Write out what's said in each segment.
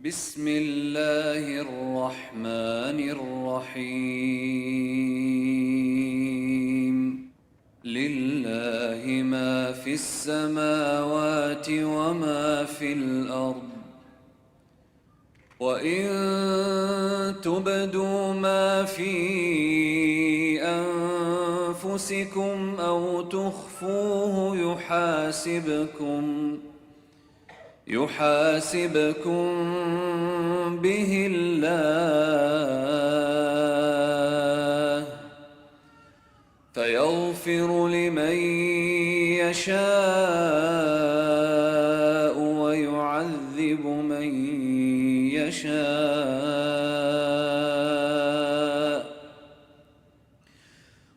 بسم الله الرحمن الرحيم. لله ما في السماوات وما في الأرض، وإن تبدوا ما في أنفسكم أو تخفوه يحاسبكم به الله، فيغفر لمن يشاء ويعذب من يشاء،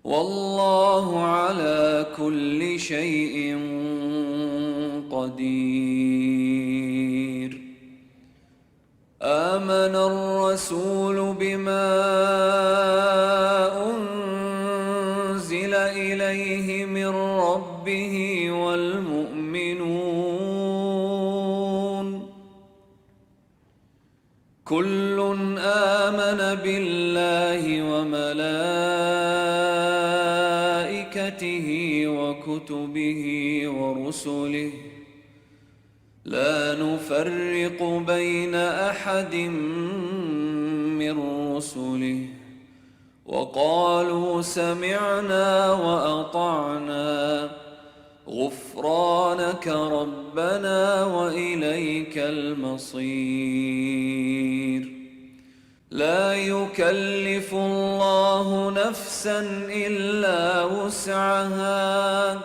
والله على كل شيء قدير. آمن الرسول بما أنزل إليه من ربه والمؤمنون، كل آمن بالله وملائكته وكتبه ورسله، لا نفرق بين أحد من رسله، وقالوا سمعنا وأطعنا غفرانك ربنا وإليك المصير. لا يكلف الله نفسا إلا وسعها،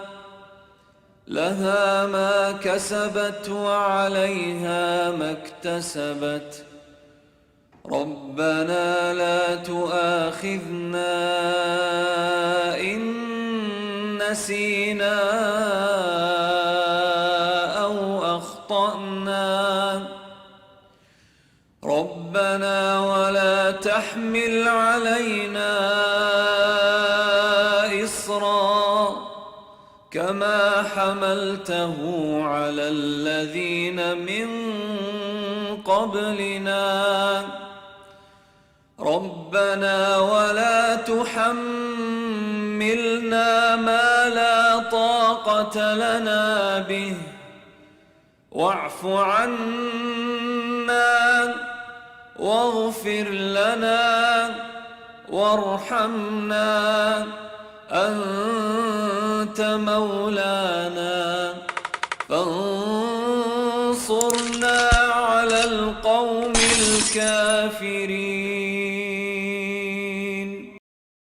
لها ما كسبت وعليها ما اكتسبت، ربنا لا تؤاخذنا إن نسينا أو أخطأنا، ربنا ولا تحمل علينا إصرا كما حملته على الذين من قبلنا، ربنا ولا تحملنا ما لا طاقة لنا به، واعف عنا واغفر لنا وارحمنا، أنت مولانا فانصرنا على القوم الكافرين.